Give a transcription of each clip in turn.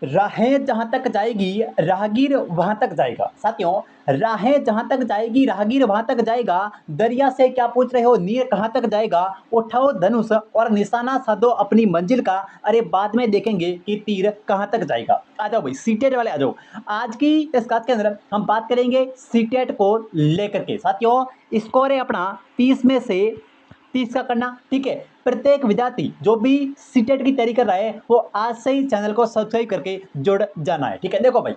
राहें जहां तक जाएगी राहगीर वहां तक जाएगा। साथियों, राहें जहां तक जाएगी राहगीर वहां तक जाएगा। दरिया से क्या पूछ रहे हो, नीर कहां तक जाएगा। उठाओ धनुष और निशाना साधो अपनी मंजिल का। अरे बाद में देखेंगे कि तीर कहां तक जाएगा। आ जाओ भाई सीटेट वाले आ जाओ। आज की इस क्लास के अंदर हम बात करेंगे सीटेट को लेकर के। साथियों, स्कोर है अपना 30 में से 30 का करना। ठीक है, प्रत्येक विद्यार्थी जो भी सीटेट की तैयारी कर रहा है वो आज से ही चैनल को सब्सक्राइब करके जुड़ जाना है। ठीक है, देखो भाई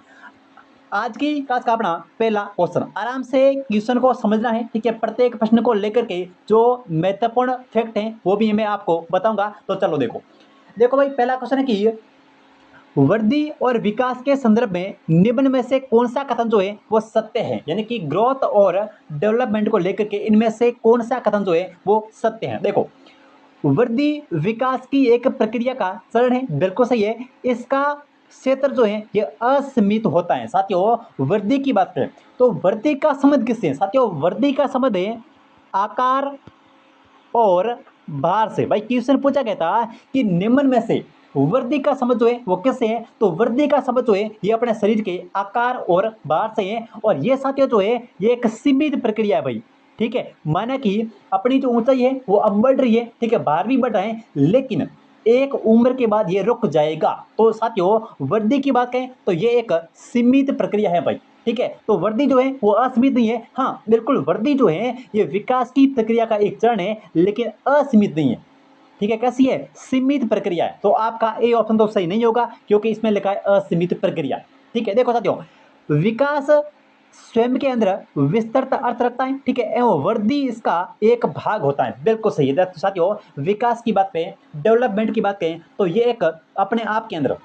आज की क्लास का अपना पहला क्वेश्चन, आराम से क्वेश्चन को समझना है। ठीक है, प्रत्येक प्रश्न को लेकर के जो महत्वपूर्ण फैक्ट हैं वो भी मैं आपको बताऊंगा। तो चलो देखो देखो भाई, पहला क्वेश्चन है कि वृद्धि और विकास के संदर्भ में निम्न में से कौन सा कथन जो है वो सत्य है। यानी कि ग्रोथ और डेवलपमेंट को लेकर के इनमें से कौन सा कथन जो है वो सत्य है। देखो, वृद्धि विकास की एक प्रक्रिया का चरण है, बिल्कुल सही है। इसका क्षेत्र जो है ये असीमित होता है। साथियों, वृद्धि की बात करें तो वृद्धि का संबंध किससे है। साथियों, वृद्धि का संबंध है आकार और भार से। भाई क्वेश्चन पूछा गया था कि निम्न में से वृद्धि का संबंध जो है वो किससे है। तो वृद्धि का संबंध जो है ये अपने शरीर के आकार और भार से है। और ये साथियों जो है ये एक सीमित प्रक्रिया है भाई। ठीक है, माना कि अपनी जो ऊंचाई है वो अब बढ़ रही है। ठीक है, भार भी बढ़ रहा है, लेकिन एक उम्र के बाद ये रुक जाएगा। तो साथियों, वृद्धि की बात करें तो ये एक सीमित प्रक्रिया है भाई। ठीक है, तो वृद्धि जो है वो असीमित नहीं है। हाँ बिल्कुल, वृद्धि जो है ये विकास की प्रक्रिया का एक चरण है, लेकिन असीमित नहीं है। ठीक है, कैसी है, सीमित प्रक्रिया है। तो आपका ए ऑप्शन तो सही नहीं होगा क्योंकि इसमें लिखा है असीमित प्रक्रिया। ठीक है, देखो साथियों, विकास स्वयं के अंदर विस्तृत अर्थ रखता है। ठीक है, एवं वृद्धि इसका एक भाग होता है, बिल्कुल सही है। तो साथियों, विकास की बात करें, डेवलपमेंट की बात करें तो ये एक अपने आप के अंदर,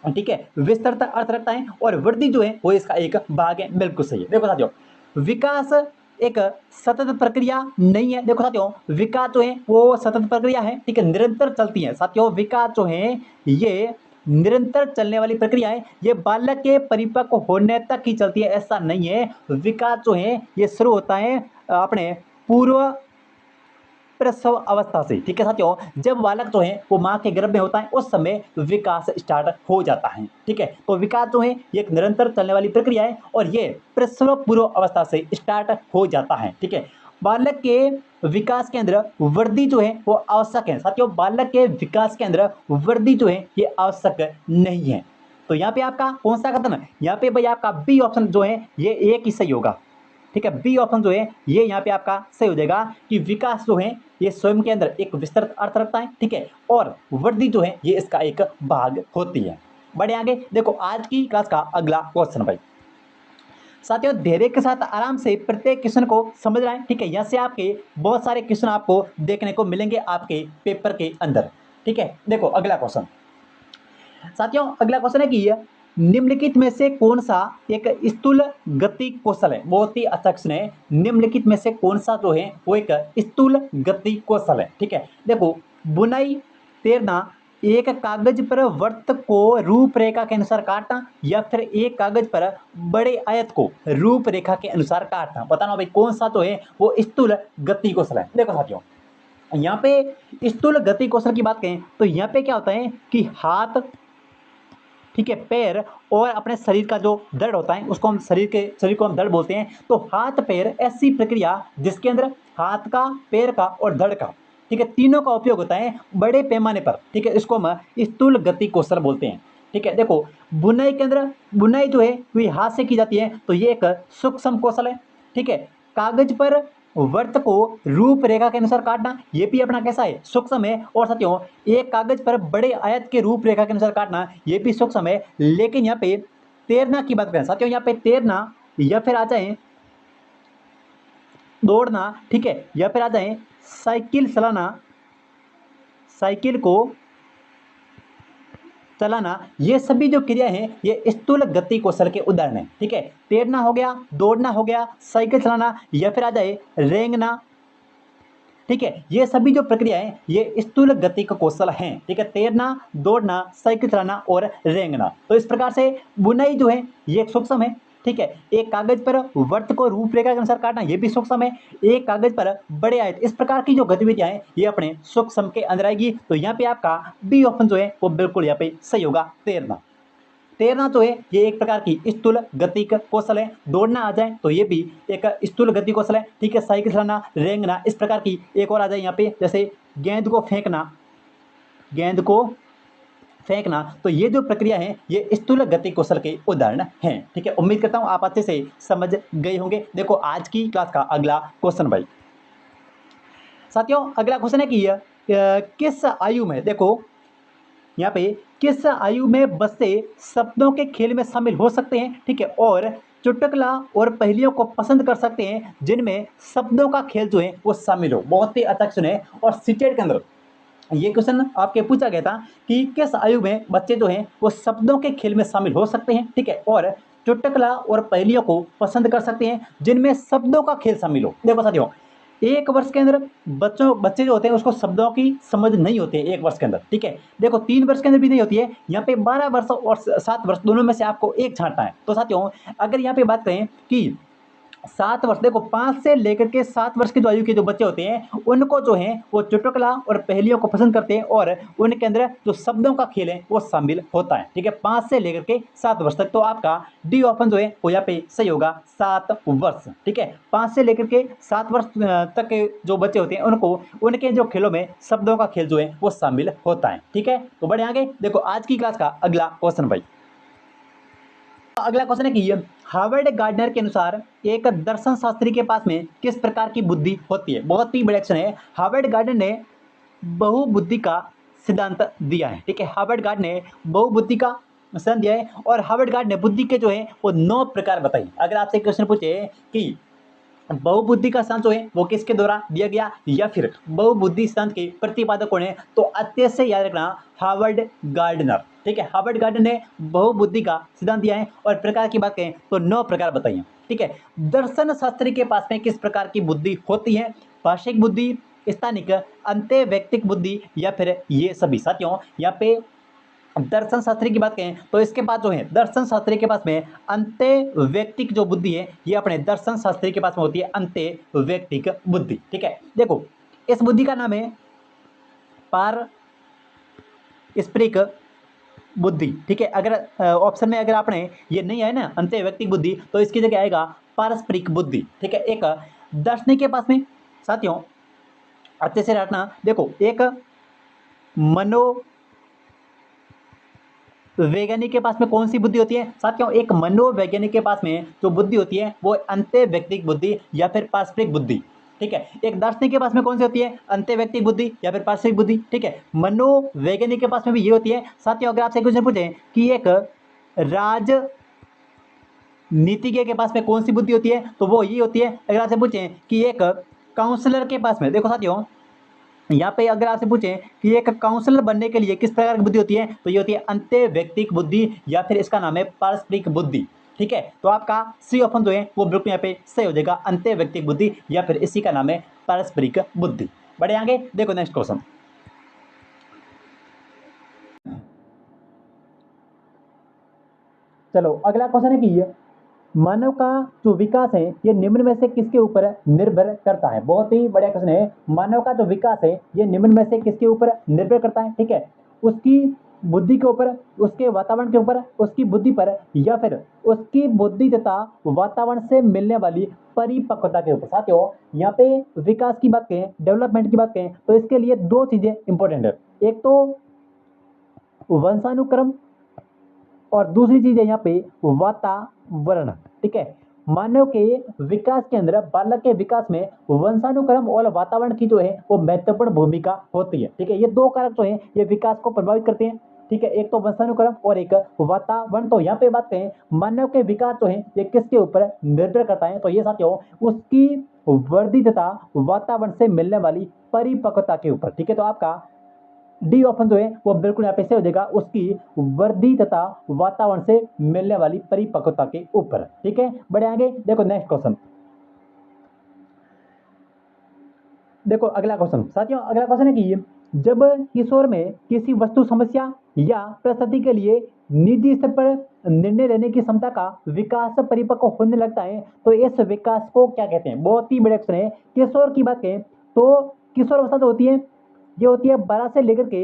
ठीक है, विस्तृत अर्थ रखता है और वृद्धि जो है वो इसका एक भाग है, बिल्कुल सही है। देखो साथियों, विकास एक सतत प्रक्रिया नहीं है। देखो साथियों, विकास जो है वो सतत प्रक्रिया है। ठीक है, निरंतर चलती है। साथियों, विकास जो है ये निरंतर चलने वाली प्रक्रिया है। ये बालक के परिपक्व होने तक ही चलती है, ऐसा नहीं है। विकास जो है ये शुरू होता है अपने पूर्व प्रसव अवस्था से। ठीक है साथियों, जब बालक जो है वो माँ के गर्भ में होता है उस समय विकास स्टार्ट हो जाता है। ठीक है, तो विकास जो है ये एक निरंतर चलने वाली प्रक्रिया है और ये प्रसव पूर्व अवस्था से स्टार्ट हो जाता है। ठीक है, बालक के विकास के अंदर वृद्धि जो है वो आवश्यक है। साथियों, बालक के विकास के अंदर वृद्धि जो है ये आवश्यक नहीं है। तो यहाँ पे आपका कौन सा कथन है, यहाँ पे भाई आपका बी ऑप्शन जो है ये एक ही सही होगा। ठीक है, बी ऑप्शन जो है ये यहाँ पे आपका सही हो जाएगा कि विकास जो है ये स्वयं के अंदर एक विस्तृत अर्थ रखता है। ठीक है, और वृद्धि जो है ये इसका एक भाग होती है। बढ़े आगे, देखो आज की क्लास का अगला क्वेश्चन भाई। साथियों, धैर्य के साथ आराम से प्रत्येक क्वेश्चन को समझ रहे हैं। ठीक है, यहाँ से आपके बहुत सारे क्वेश्चन आपको देखने को मिलेंगे आपके पेपर के अंदर। ठीक है, देखो अगला क्वेश्चन। साथियों, अगला क्वेश्चन है कि निम्नलिखित में से कौन सा एक स्थूल गति कौशल है। बहुत ही अच्छा क्वेश्चन है। निम्नलिखित में से कौन सा जो है वो एक स्थूल गति कौशल है। ठीक है, देखो, बुनाई, तैरना, एक कागज पर वृत्त को रूपरेखा के अनुसार काटना या फिर एक कागज पर बड़े आयत को रूपरेखा के अनुसार काटना। बताना भाई कौन सा जो है वो स्थूल गति कौशल है। देखो साथियों, यहाँ पे स्थूल गति कौशल की बात करें तो यहाँ पे क्या होता है कि हाथ, ठीक है, पैर और अपने शरीर का जो दर्द होता है उसको हम शरीर को हम दर्द बोलते हैं। तो हाथ पैर ऐसी प्रक्रिया जिसके अंदर हाथ का, पैर का और दर्द का, ठीक है, तीनों का उपयोग होता है बड़े पैमाने पर। ठीक है, इसको हम स्थूल गति कौशल बोलते हैं। ठीक है, देखो, बुनाई के अंदर बुनाई जो है वही हाथ से की जाती है तो ये एक सूक्ष्म कौशल है। ठीक है, कागज पर वृत्त को रूपरेखा के अनुसार काटना ये भी अपना कैसा है, सूक्ष्म है। और साथियों, एक कागज पर बड़े आयत के रूपरेखा के अनुसार काटना ये भी सूक्ष्म है। लेकिन यहाँ पे तैरना की बात करें साथियों, यहाँ पे तैरना या फिर आ जाए दौड़ना, ठीक है, या फिर आ जाए साइकिल चलाना, साइकिल को चलाना, ये सभी जो क्रिया हैं ये स्थूल गति कौशल के उदाहरण हैं। ठीक है, तैरना हो गया, दौड़ना हो गया, साइकिल चलाना या फिर आ जाए रेंगना। ठीक है, ये सभी जो प्रक्रिया है ये स्थूल गति का कौशल हैं। ठीक है, तैरना, दौड़ना, साइकिल चलाना और रेंगना। तो इस प्रकार से बुनाई जो है ये एक सूक्ष्म है। ठीक है, एक कागज पर वृत्त को रूपरेखा के अनुसार काटना ये भी सूक्ष्म है। एक कागज पर बड़े आयत, इस प्रकार की जो गतिविधियां हैं ये अपने सूक्ष्म के अंदर आएगी। तो यहाँ पे आपका बी ऑप्शन जो है वो बिल्कुल यहाँ पे सही होगा, तैरना। तैरना जो है ये एक प्रकार की स्थूल गतिक कौशल है। दौड़ना आ जाए तो ये भी एक स्थूल गति कौशल है, ठीक है। साइकिल चलाना, रेंगना, इस प्रकार की एक और आ जाए यहाँ पे, जैसे गेंद को फेंकना, गेंद को फेंकना, तो ये जो प्रक्रिया है ये स्थूल गति कौशल के उदाहरण हैं, ठीक है। उम्मीद करता हूँ आप अच्छे से समझ गए होंगे। देखो आज की क्लास का अगला क्वेश्चन भाई साथियों, अगला क्वेश्चन है कि किस आयु में, देखो यहाँ पे किस आयु में बच्चे शब्दों के खेल में शामिल हो सकते हैं, ठीक है, और चुटकुला और पहेलियों को पसंद कर सकते हैं जिनमें शब्दों का खेल जो है वो शामिल हो। बहुत ही अच्छा क्वेश्चन है और सीटेट के अंदर ये क्वेश्चन आपके पूछा गया था कि किस आयु में बच्चे जो हैं वो शब्दों के खेल में शामिल हो सकते हैं, ठीक है, और चुटकुला और पहेलियों को पसंद कर सकते हैं जिनमें शब्दों का खेल शामिल हो। देखो साथियों, 1 वर्ष के अंदर बच्चे जो होते हैं उसको शब्दों की समझ नहीं होती है 1 वर्ष के अंदर, ठीक है। देखो 3 वर्ष के अंदर भी नहीं होती है। यहाँ पे 12 वर्ष और 7 वर्ष दोनों में से आपको एक छांटना है। तो साथियों अगर यहाँ पे बात करें कि 7 वर्ष, देखो 5 से लेकर के 7 वर्ष के जो आयु के जो बच्चे होते हैं उनको जो है वो चुटकुला और पहेलियों को पसंद करते हैं और उनके अंदर जो शब्दों का खेल है वो शामिल होता है, ठीक है। 5 से लेकर के 7 वर्ष तक, तो आपका डी ऑप्शन जो है वो यहाँ पे सही होगा, 7 वर्ष, ठीक है। 5 से लेकर के 7 वर्ष तक के जो बच्चे होते हैं उनको उनके जो खेलों में शब्दों का खेल जो है वो शामिल होता है, ठीक है। तो बढ़े आगे, देखो आज की क्लास का अगला क्वेश्चन भाई, अगला क्वेश्चन है कि हार्वर्ड गार्डनर के अनुसार एक दर्शन शास्त्री के पास में किस प्रकार की बुद्धि होती है। बहुत ही बड़ा क्वेश्चन है। हार्वर्ड गार्डनर ने बहुबुद्धि का सिद्धांत दिया है, ठीक है। हार्वर्ड गार्डनर ने बहुबुद्धि का सिद्धांत दिया है और हार्वर्ड गार्डनर ने बुद्धि के जो है वो 9 प्रकार बताई। अगर आपसे क्वेश्चन पूछे कि बहुबुद्धि का सिद्धांत जो है वो किसके द्वारा दिया गया या फिर बहुबुद्धि सिद्धांत के प्रतिपादक कौन है, तो अच्छे से याद रखना हार्वर्ड गार्डनर, ठीक है। हार्वर्ड गार्डनर ने बहुबुद्धि का सिद्धांत दिया है और प्रकार की बात करें तो 9 प्रकार बताइए, ठीक है। दर्शन शास्त्री के पास में किस प्रकार की बुद्धि होती है, भाषिक बुद्धि, स्थानिक, अंतःवैयक्तिक बुद्धि या फिर ये सभी। साथियों यहाँ पे दर्शन शास्त्री की बात करें तो इसके पास जो है दर्शन शास्त्री के पास में अंतःवैयक्तिक जो बुद्धि है ये अपने दर्शन शास्त्री के पास में होती है अंतःवैयक्तिक बुद्धि, ठीक है। देखो इस बुद्धि का नाम है पारस्परिक बुद्धि, ठीक है। अगर ऑप्शन में अगर आपने ये नहीं आया ना अंतःवैयक्तिक बुद्धि तो इसकी जगह आएगा पारस्परिक बुद्धि, ठीक है। एक दार्शनिक के पास में साथियों अच्छे से रखना, देखो एक वैज्ञानिक के पास में कौन सी बुद्धि होती है साथियों, एक मनोवैज्ञानिक के पास में जो बुद्धि होती है वो अंतःवैयक्तिक बुद्धि या फिर पारस्परिक बुद्धि, ठीक है। एक दार्शनिक के पास में कौन सी होती है, अंतःवैयक्तिक बुद्धि या फिर पारस्परिक बुद्धि, ठीक है। मनोवैज्ञानिक के पास में भी ये होती है। साथियों अगर आपसे क्वेश्चन पूछे कि एक राजनीतिज्ञ के पास में कौन सी बुद्धि होती है तो वो ये होती है। अगर आपसे पूछे कि एक काउंसलर के पास में, देखो साथियों यहाँ पे अगर आपसे पूछें कि एक काउंसलर बनने के लिए किस प्रकार की बुद्धि होती है तो ये होती है अंतःवैयक्तिक बुद्धि या फिर इसका नाम है पारस्परिक बुद्धि, ठीक है। तो आपका सी ऑप्शन जो है वो बिल्कुल यहाँ पे सही हो जाएगा, अंतःवैयक्तिक बुद्धि या फिर इसी का नाम है पारस्परिक बुद्धि। बढ़े आगे, देखो नेक्स्ट क्वेश्चन, चलो अगला क्वेश्चन है कि मानव का जो विकास है ये निम्न में से किसके ऊपर निर्भर करता है। बहुत ही बढ़िया क्वेश्चन है। मानव का जो विकास है ये निम्न में से किसके ऊपर निर्भर करता है, ठीक है। उसकी बुद्धि के ऊपर, उसके वातावरण के ऊपर, उसकी बुद्धि पर या फिर उसकी बुद्धि तथा वातावरण से मिलने वाली परिपक्वता के ऊपर। साथियों यहाँ पे विकास की बात करें, डेवलपमेंट की बात करें तो इसके लिए 2 चीजें इंपॉर्टेंट है, एक तो वंशानुक्रम और दूसरी चीज है यहाँ पे वातावरण, ठीक है। मानव के विकास के अंदर, बालक के विकास में वंशानुक्रम और वातावरण की जो है वो महत्वपूर्ण भूमिका होती है, ठीक है। ये 2 कारक जो है ये विकास को प्रभावित करते हैं, ठीक है। एक तो वंशानुक्रम और एक वातावरण। तो यहाँ पे बात करें मानव के विकास जो है ये किसके ऊपर निर्भर करता है तो ये साथियों उसकी वृद्धि तथा वातावरण से मिलने वाली परिपक्वता के ऊपर, ठीक है। तो आपका डी ऑप्शन जो है वो बिल्कुल यहाँ पे सही हो जाएगा, उसकी वृद्धि तथा वातावरण से मिलने वाली परिपक्वता के ऊपर, ठीक है। बढ़े आगे, देखो नेक्स्ट क्वेश्चन, देखो अगला क्वेश्चन साथियों, अगला क्वेश्चन है कि जब किशोर में किसी वस्तु, समस्या या परिस्थिति के लिए निजी स्तर पर निर्णय लेने की क्षमता का विकास परिपक्व होने लगता है तो इस विकास को क्या कहते हैं। बहुत ही बड़े क्वेश्चन है। किशोर की बात करें तो किशोर अवस्था जो होती है ये होती है 12 से लेकर के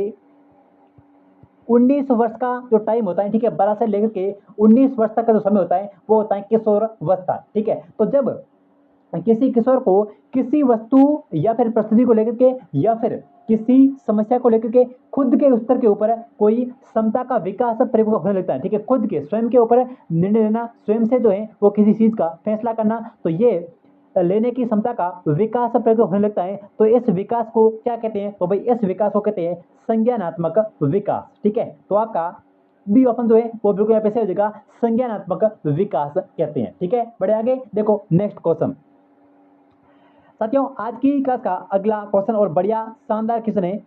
19 वर्ष का जो टाइम होता है, ठीक है, 12 से लेकर के 19 वर्ष तक का जो समय होता है वो होता है किशोरावस्था, ठीक है। तो जब किसी किशोर को किसी वस्तु या फिर परिस्थिति को लेकर के या फिर किसी समस्या को लेकर के खुद के स्तर के ऊपर कोई क्षमता का विकास परिपक्व होने लगता है, ठीक है, खुद के स्वयं के ऊपर निर्णय लेना, स्वयं से जो है वो किसी चीज का फैसला करना, तो ये लेने की क्षमता का विकास परिपक्व होने लगता है। तो इस विकास को क्या कहते हैं? तो भाई इस विकास को कहते हैं संज्ञानात्मक विकास, ठीक है। तो आपका बी ऑप्शन जो है वो बिल्कुल यहाँ पे सही हो जाएगा, संज्ञानात्मक विकास कहते हैं, ठीक है। बढ़े आगे, देखो नेक्स्ट क्वेश्चन। साथियों आज की क्लास का अगला क्वेश्चन और बढ़िया शानदार क्वेश्चन है।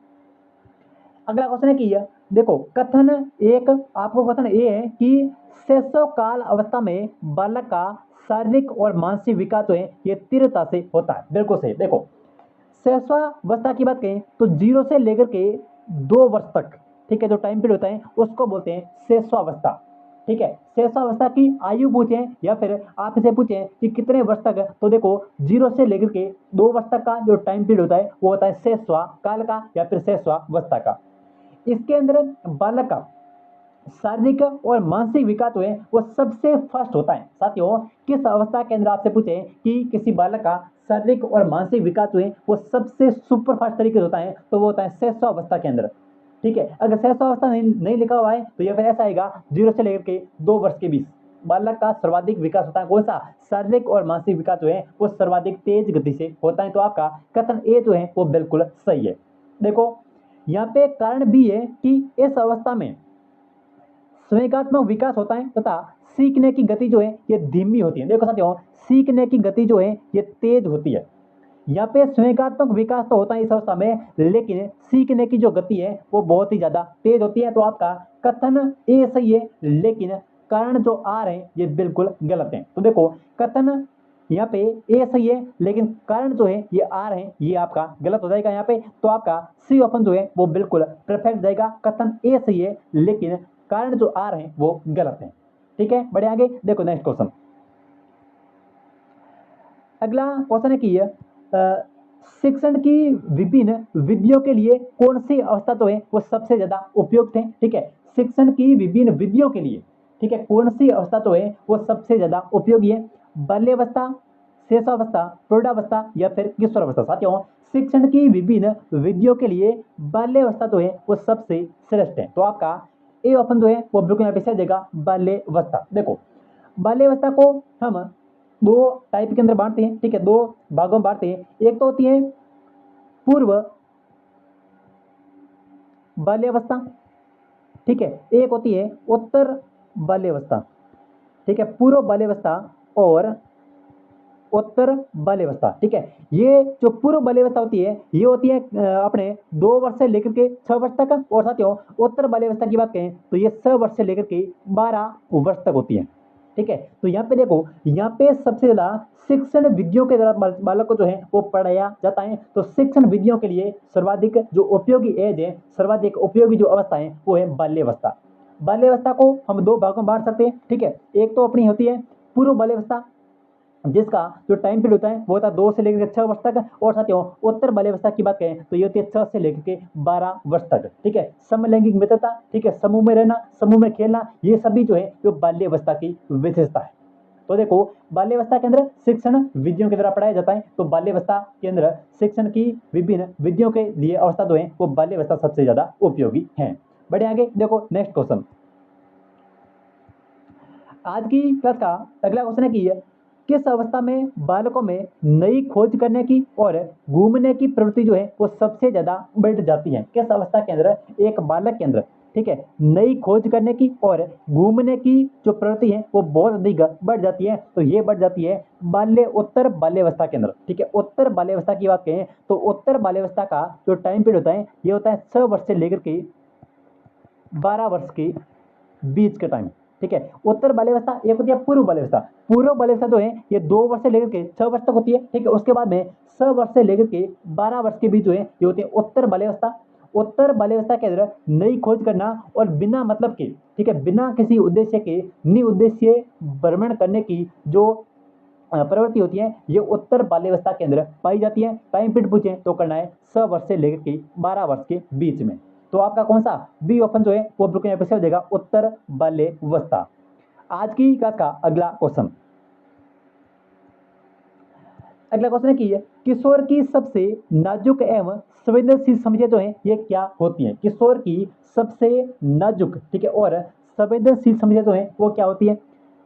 अगला क्वेश्चन है कि देखो कथन एक, आपको कथन ये है कि शैशव काल अवस्था में बालक का शारीरिक और मानसिक विकास जो है ये तीव्रता से होता है। बिल्कुल सही। देखो शैशवावस्था की बात करें तो 0 से लेकर के 2 वर्ष तक, ठीक है, जो टाइम पीरियड होता है उसको बोलते हैं शैशवावस्था, ठीक है। शैशवावस्था की आयु पूछें या फिर आप इसे पूछें कि कितने वर्ष तक, तो देखो 0 से लेकर के 2 वर्ष तक का जो टाइम पीरियड होता है वो होता है शैशवा काल का या फिर शैशवावस्था का। इसके अंदर बालक का शारीरिक और मानसिक विकास जो है वो सबसे फर्स्ट होता है। साथियों किस अवस्था के अंदर आपसे पूछे कि किसी बालक का शारीरिक और मानसिक विकास जो है वो सबसे सुपर फास्ट तरीके से होता है, तो वो होता है शैशवावस्था के अंदर, ठीक है। अगर शैशवावस्था नहीं लिखा हुआ है तो यह फिर ऐसा आएगा 0 से लेकर के 2 वर्ष के बीच बालक का सर्वाधिक विकास होता है। कौन सा? शारीरिक और मानसिक विकास जो है वो सर्वाधिक तेज गति से होता है। तो आपका कथन ए जो है वो बिल्कुल सही है। देखो यहाँ पे कारण भी है कि इस अवस्था में संवेगात्मक विकास होता है तथा सीखने की गति जो है ये धीमी होती है। देखो साथियों सीखने की गति जो है ये तेज होती है। यहाँ पे संवेगात्मक विकास तो होता है इस अवस्था में, लेकिन सीखने की जो गति है वो बहुत ही ज्यादा तेज होती है। तो आपका कथन ए सही है, लेकिन कारण जो आ रहे हैं ये बिल्कुल गलत है। तो देखो कथन यहाँ पे ए सही है, लेकिन कारण जो है ये आ रहे हैं ये आपका गलत हो जाएगा यहाँ पे। तो आपका सी ऑप्शन जो है वो बिल्कुल परफेक्ट जाएगा। कथन ए सही है, लेकिन कारण जो आ रहे हैं वो गलत है, ठीक है। बढ़े आगे, देखो नेक्स्ट क्वेश्चन। अगला क्वेश्चन है कि शिक्षण की विभिन्न विधियों के लिए कौन सी अवस्था तो है वो सबसे ज्यादा उपयुक्त है, ठीक है। शिक्षण की विभिन्न विधियों के लिए, ठीक है, कौन सी अवस्था तो है वो सबसे ज्यादा उपयोगी है? बाल्यावस्था, शेषावस्था, प्रौढ़ावस्था या फिर किशोरावस्था? साथियों शिक्षण की विभिन्न विधियों के लिए बाल्यावस्था तो है वो सबसे श्रेष्ठ है। तो आपका ए ऑप्शन जो है वो बिल्कुल यहाँ पे सही देगा, बाल्यावस्था। देखो बाल्यावस्था को हम 2 टाइप के अंदर बांटते हैं, ठीक है, 2 भागों में बांटते हैं। एक तो होती है पूर्व बाल्यावस्था, ठीक है, एक होती है उत्तर बाल्यावस्था, ठीक है, पूर्व बाल्यावस्था और उत्तर बाल्यावस्था, ठीक है। ये जो पूर्व बाल्यावस्था होती है ये होती है अपने 2 वर्ष से लेकर के 6 वर्ष तक, और साथियों उत्तर बाल्यावस्था की बात करें तो ये 6 वर्ष से लेकर के 12 वर्ष तक होती है, ठीक है। तो यहाँ पे देखो यहाँ पे सबसे ज्यादा शिक्षण विधियों के द्वारा बालक को जो है वो पढ़ाया जाता है। तो शिक्षण विधियों के लिए सर्वाधिक जो उपयोगी एज है, सर्वाधिक उपयोगी जो अवस्था है वो है बाल्यावस्था। बाल्यावस्था को हम 2 भागों में बांट सकते हैं, ठीक है। एक तो अपनी होती है पूर्व बाल्यावस्था जिसका जो टाइम पीरियड होता है वो होता है 2 से लेकर 6 वर्ष तक, और साथियों उत्तर बाल्यावस्था की बात करें तो ये होती है 6 से लेकर के 12 वर्ष तक, ठीक है। समलैंगिक मित्रता, ठीक है, समूह में रहना, समूह में खेलना, ये सभी जो है जो बाल्यावस्था की विशेषता है। तो देखो बाल्यावस्था के अंदर शिक्षण विधियों के द्वारा पढ़ाया जाता है। तो बाल्यावस्था के अंदर शिक्षण की विभिन्न विधियों के लिए अवस्था जो है वो बाल्यावस्था सबसे ज्यादा उपयोगी है। बढ़े आगे, देखो नेक्स्ट क्वेश्चन। आज की क्लास का अगला क्वेश्चन है कि किस अवस्था में बालकों में नई खोज करने की और घूमने की प्रवृत्ति जो है वो सबसे ज्यादा बढ़ जाती है? किस अवस्था के अंदर एक बालक के अंदर, ठीक है, नई खोज करने की और घूमने की जो प्रवृत्ति है वो बहुत अधिक बढ़ जाती है? तो ये बढ़ जाती है उत्तर बाल्यावस्था के अंदर, ठीक है। उत्तर बाल्यावस्था की बात करें तो उत्तर बाल्यावस्था का जो टाइम पीरियड होता है ये होता है 6 वर्ष से लेकर के 12 वर्ष के बीच का टाइम, ठीक है। उत्तर बाल्यावस्था एक होती है पूर्व बाल्यावस्था। पूर्व बाल्यावस्था जो है ये 2 वर्ष से लेकर के 6 वर्ष तक होती है, ठीक है। उसके बाद में 6 वर्ष से लेकर के 12 वर्ष के बीच जो है ये होती है उत्तर बाल्यावस्था। उत्तर बाल्यावस्था के अंदर नई खोज करना और बिना मतलब के, ठीक है, बिना किसी उद्देश्य के निउद्देश्य भ्रमण करने की जो प्रवृत्ति होती है ये उत्तर बाल्यावस्था के अंदर पाई जाती है। टाइम पीरियड पूछे तो करना है 6 वर्ष से लेकर के 12 वर्ष के बीच में। तो आपका कौन सा बी ऑप्शन जो है वो बिल्कुल यहाँ पे सही हो जाएगा, उत्तर बाल्यावस्था। आज की क्लास का अगला क्वेश्चन, अगला क्वेश्चन है कि किशोर की सबसे नाजुक एवं संवेदनशील समस्या जो है ये क्या होती है। किशोर की सबसे नाजुक, ठीक है, और संवेदनशील समस्या जो है वो क्या होती है।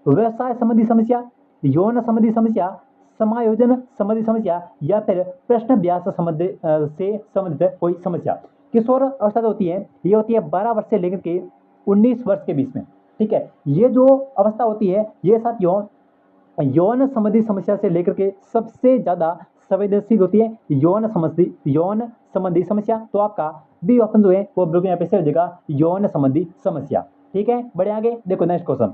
व्यवसाय संबंधी समस्या, यौन संबंधी समस्या, समायोजन संबंधी समस्या, या फिर प्रश्न व्यास से संबंधित कोई समस्या। किशोर अवस्था जो होती है ये होती है 12 वर्ष से लेकर के 19 वर्ष के बीच में, ठीक है। ये जो अवस्था होती है ये साथियों यौन संबंधी समस्या से लेकर के सबसे ज्यादा संवेदनशील होती है, यौन संबंधी समस्या। तो आपका बी ऑप्शन जो है वो बिल्कुल यहाँ पे सही हो जाएगा, यौन संबंधी समस्या। ठीक है, बढ़े आगे, देखो नेक्स्ट क्वेश्चन।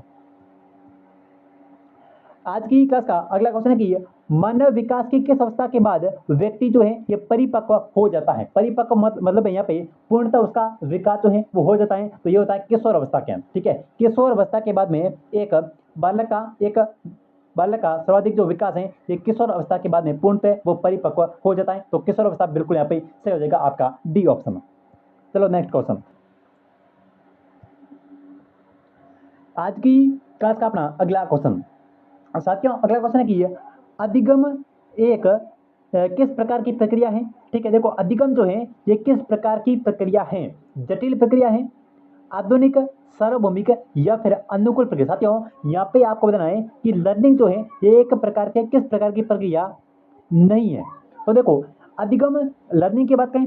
आज की क्लास का अगला क्वेश्चन है कि मानव विकास की किस अवस्था के बाद व्यक्ति जो है ये परिपक्व हो जाता है। परिपक्व मतलब यहाँ पे पूर्णतः उसका विकास जो है वो हो जाता है, तो ये होता है किशोर अवस्था के अंदर, ठीक है। किशोर अवस्था के बाद में एक बालक का सर्वाधिक जो विकास है ये किशोर अवस्था के बाद में पूर्णतः वो परिपक्व हो जाता है, तो किशोर अवस्था बिल्कुल यहाँ पे सही हो जाएगा आपका डी ऑप्शन। चलो नेक्स्ट क्वेश्चन। आज की क्लास का अपना अगला क्वेश्चन साथियों, अगला क्वेश्चन है कि अधिगम एक किस प्रकार की प्रक्रिया है। ठीक है, देखो अधिगम जो है ये किस प्रकार की प्रक्रिया है। जटिल प्रक्रिया है, आधुनिक, सार्वभौमिक, या फिर अनुकूल प्रक्रिया। साथियों यहाँ पे आपको बताना है कि लर्निंग जो है ये एक प्रकार के किस प्रकार की प्रक्रिया नहीं है। तो देखो अधिगम लर्निंग की बात करें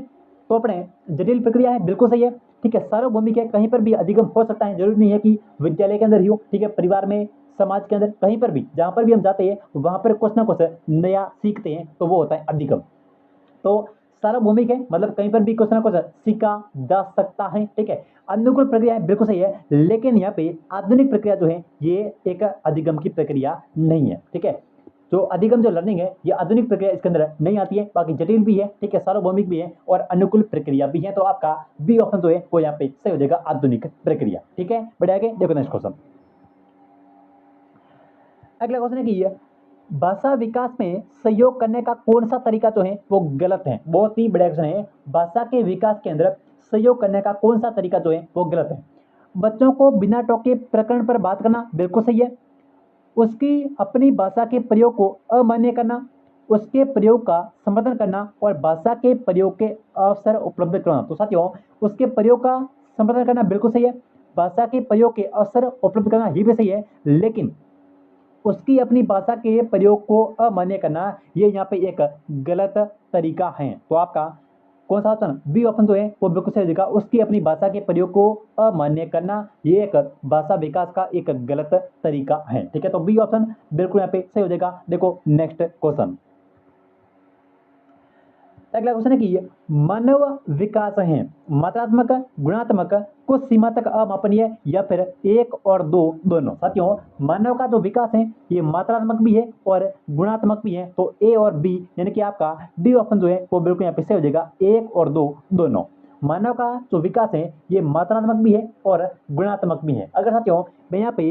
तो अपने जटिल प्रक्रिया है, बिल्कुल सही है, ठीक है। सार्वभौमिक है, कहीं पर भी अधिगम हो सकता है, जरूरी नहीं है कि विद्यालय के अंदर ही हो, ठीक है। परिवार में, समाज के अंदर, कहीं पर भी जहाँ पर भी हम जाते हैं वहाँ पर कुछ ना कुछ नया सीखते हैं, तो वो होता है अधिगम। तो सार्वभौमिक है मतलब कहीं पर भी कुछ ना कुछ सीखा जा सकता है, ठीक है। अनुकूल प्रक्रिया है, बिल्कुल सही है, लेकिन यहाँ पे आधुनिक प्रक्रिया जो है ये एक अधिगम की प्रक्रिया नहीं है, ठीक है। जो अधिगम जो लर्निंग है ये आधुनिक प्रक्रिया इसके अंदर नहीं आती है, बाकी जटिल भी है, ठीक है, सार्वभौमिक भी है और अनुकूल प्रक्रिया भी है। तो आपका बी ऑप्शन जो है वो यहाँ पे सही हो जाएगा, आधुनिक प्रक्रिया। ठीक है, बढ़िया आगे देखो नेक्स्ट क्वेश्चन। अगला क्वेश्चन है कि भाषा विकास में सहयोग करने का कौन सा तरीका जो है वो गलत है। बहुत ही बढ़िया क्वेश्चन है, भाषा के विकास के अंदर सहयोग करने का कौन सा तरीका जो है वो गलत है। बच्चों को बिना टोके प्रकरण पर बात करना, बिल्कुल सही है। उसकी अपनी भाषा के प्रयोग को अमान्य करना, उसके प्रयोग का समर्थन करना और भाषा के प्रयोग के अवसर उपलब्ध कराना। तो साथियों उसके प्रयोग का समर्थन करना बिल्कुल सही है, भाषा के प्रयोग के अवसर उपलब्ध करना ही भी सही है, लेकिन उसकी अपनी भाषा के प्रयोग को अमान्य करना ये यहाँ पे एक गलत तरीका है। तो आपका कौन सा ऑप्शन बी ऑप्शन जो है वो बिल्कुल सही जगह, उसकी अपनी भाषा के प्रयोग को अमान्य करना ये एक भाषा विकास का एक गलत तरीका है, ठीक है। तो बी ऑप्शन बिल्कुल यहाँ पे सही हो जाएगा। देखो नेक्स्ट क्वेश्चन। अगला क्वेश्चन है कि मानव विकास है मात्रात्मक, गुणात्मक, कुछ सीमा तक अमापनीय या फिर 1 और 2 दोनों। साथियों मानव का जो विकास है ये मात्रात्मक भी है और गुणात्मक भी है, तो ए और बी यानी कि आपका डी ऑप्शन जो है वो बिल्कुल यहाँ पे सही हो जाएगा, 1 और 2 दोनों। मानव का जो विकास है ये मात्रात्मक भी है और गुणात्मक भी है। अगर साथियों मैं यहाँ पे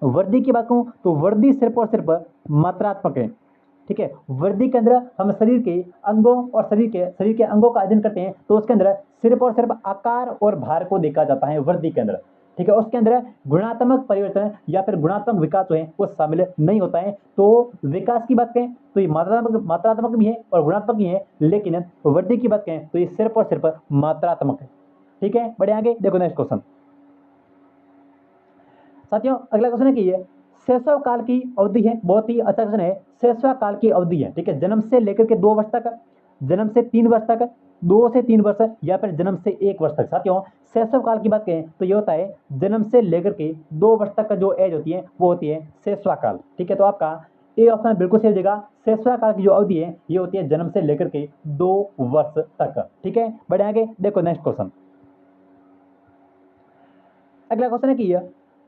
वृद्धि की बात कहूँ तो वृद्धि सिर्फ और सिर्फ मात्रात्मक है, ठीक है। वृद्धि के अंदर हम शरीर के अंगों और शरीर के अंगों का अध्ययन करते हैं, तो उसके अंदर सिर्फ और सिर्फ आकार और भार को देखा जाता है वृद्धि के अंदर, ठीक है। उसके अंदर गुणात्मक परिवर्तन या फिर गुणात्मक विकास जो है वो शामिल नहीं होता है। तो विकास की बात करें तो ये मात्रात्मक भी है और गुणात्मक भी है, लेकिन वृद्धि की बात करें तो ये सिर्फ और सिर्फ मात्रात्मक है, ठीक है। बढ़े आगे देखो नेक्स्ट क्वेश्चन। साथियों अगला क्वेश्चन है कि ये शैशव काल की अवधि है, बहुत ही अच्छा क्वेश्चन है। शैशव काल की अवधि है, ठीक है, जन्म से लेकर के 2 वर्ष तक, जन्म से 3 वर्ष तक, 2 से 3 वर्ष या फिर जन्म से 1 वर्ष तक। साथियों शैशव काल की बात करें तो ये होता है जन्म से लेकर के 2 वर्ष तक का जो एज होती है वो होती है शैशव काल, ठीक है। तो आपका ए ऑप्शन बिल्कुल सही जगह, शैशव काल की जो अवधि है ये होती है जन्म से लेकर के 2 वर्ष तक, ठीक है। बढ़े आगे देखो नेक्स्ट क्वेश्चन। अगला क्वेश्चन है कि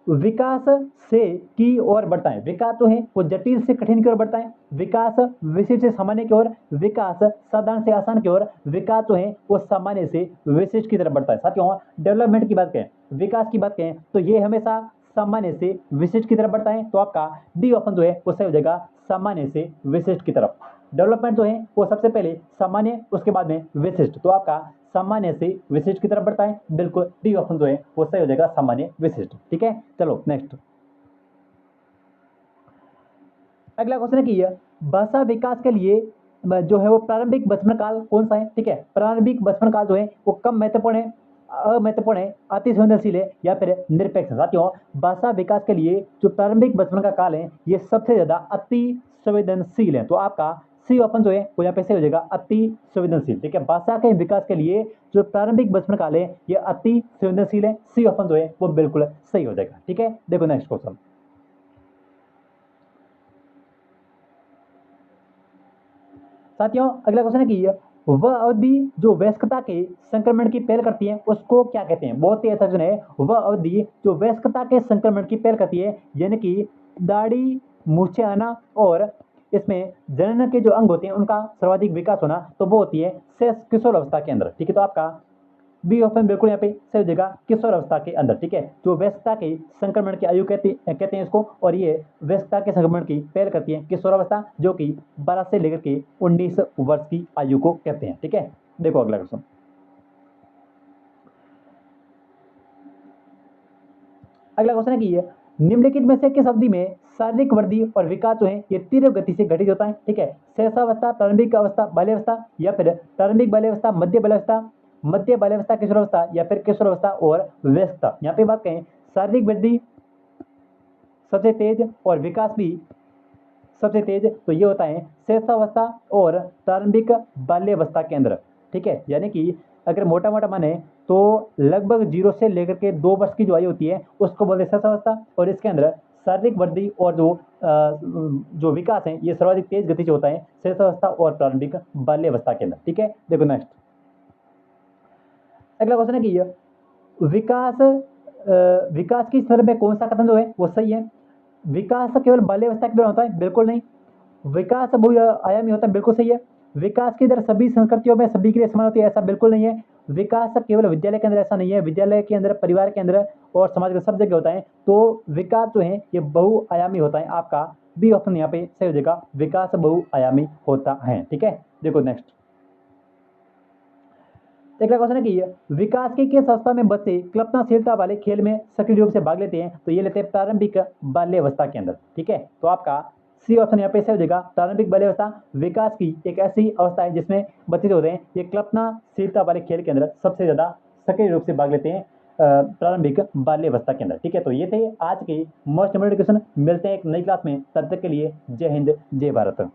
विकास से की ओर बढ़ता है। विकास जो है वो जटिल से कठिन की ओर बढ़ता है, विकास विशिष्ट से सामान्य की ओर, विकास साधारण से आसान की ओर, विकास जो है वो सामान्य से विशिष्ट की तरफ बढ़ता है। साथियों डेवलपमेंट की बात करें, विकास की बात करें तो ये हमेशा सामान्य से विशिष्ट की तरफ बढ़ता है। तो आपका डी ऑप्शन जो है वो सही हो जाएगा, सामान्य से विशिष्ट की तरफ। डेवलपमेंट जो है वो सबसे पहले सामान्य उसके बाद में विशिष्ट, तो आपका सामान्य से विशिष्ट की तरफ बढ़ता है। बिल्कुल डी ऑप्शन जो है वो सही हो जाएगा, सामान्य विशिष्ट। ठीक है, चलो नेक्स्ट। अगला क्वेश्चन है कि भाषा विकास के लिए जो है वो प्रारंभिक बचपन काल कौन सा है। ठीक है, प्रारंभिक बचपन काल जो है वो कम महत्वपूर्ण है, अमहत्वपूर्ण है, अति संवेदनशील है या फिर निरपेक्ष है। साथियों, भाषा विकास के लिए जो प्रारंभिक बचपन का काल है ये सबसे ज्यादा अति संवेदनशील है। तो आपका सी ऑप्शन जो है वो यहाँ पे सही हो जाएगा, अति संवेदनशील। ठीक है, भाषा के विकास के लिए जो प्रारंभिक बचपन काल है ये अति संवेदनशील है। सी ऑप्शन जो है वो बिल्कुल सही हो जाएगा। ठीक है, देखो नेक्स्ट क्वेश्चन। साथियों, अगला क्वेश्चन है कि वह अवधि जो वयस्कता के संक्रमण की पहल करती है उसको क्या कहते हैं। बहुत ही अच्छा क्वेश्चन है। वह अवधि जो वयस्कता के संक्रमण की पहल करती है, यानी कि दाढ़ी, मूछें आना और इसमें जनन के जो अंग होते हैं उनका सर्वाधिक विकास होना, तो वो होती है किशोर अवस्था के अंदर। ठीक है, तो आपका बी ऑप्शन बिल्कुल यहाँ पे सही हो जाएगा, किशोर अवस्था के अंदर। ठीक है, जो व्यस्तता के संक्रमण की आयु कहते हैं इसको, और ये व्यस्तता के संक्रमण की पहल करती है किशोर अवस्था, जो कि 12 से लेकर के 19 वर्ष की आयु को कहते हैं। ठीक है, देखो अगला क्वेश्चन। अगला क्वेश्चन है कि निम्नलिखित में से किस अवधि में शारीरिक वृद्धि और विकास जो है ये तीव्र गति से घटित होता है। ठीक है, शैशवावस्था, प्रारंभिक अवस्था, बाल्यावस्था या फिर प्रारंभिक बाल्यावस्था, मध्य बाल्यावस्था, मध्य बाल्यावस्था, किशोरावस्था या फिर किशोरावस्था और व्यस्तता। यहाँ पे बात करें, शारीरिक वृद्धि सबसे तेज और विकास भी सबसे तेज, तो ये होता है शैशवावस्था और प्रारंभिक बाल्यावस्था के अंदर। ठीक है, यानी कि अगर मोटा मोटा माने तो लगभग 0 से लेकर के 2 वर्ष की जो आयु होती है उसको बोलते हैं शैशवावस्था, और इसके अंदर शारीरिक वृद्धि और जो विकास है ये सर्वाधिक तेज गति से होता है शैशवावस्था और प्रारंभिक बाल्यावस्था के अंदर। ठीक है, देखो नेक्स्ट। अगला क्वेश्चन है कि विकास की स्तर में कौन सा कथन जो है वो सही है। विकास केवल बाल्यावस्था के दौरान होता है, बिल्कुल नहीं। विकास बहुआयामी होता है, बिल्कुल सही है। विकास की दर सभी संस्कृतियों में सभी के लिए समान होती है, ऐसा बिल्कुल नहीं है। विकास केवल विद्यालय के अंदर ऐसा नहीं है, विद्यालय के अंदर, परिवार के अंदर और समाज के सब जगह होता है। तो विकास जो है ये बहुआयामी होता है। आपका बी ऑप्शन यहाँ पे सही हो जाएगा, विकास बहुआयामी होता है। ठीक है, देखो नेक्स्ट। अगला क्वेश्चन है कि विकास की किस अवस्था में बच्चे कल्पनाशीलता वाले खेल में सक्रिय रूप से भाग लेते हैं, तो ये लेते हैं प्रारंभिक बाल्यावस्था के अंदर। ठीक है, तो आपका सी ऑप्शन यहाँ पे सही हो जाएगा, प्रारंभिक बाल्यावस्था विकास की एक ऐसी अवस्था है जिसमें बच्चे जो होते हैं ये कल्पनाशीलता वाले खेल के अंदर सबसे ज्यादा सक्रिय रूप से भाग लेते हैं प्रारंभिक बाल्यावस्था के अंदर। ठीक है, तो ये थे आज के मोस्ट इम्पोर्टेंट क्वेश्चन। मिलते हैं एक नई क्लास में, तब तक के लिए जय हिंद, जय भारत।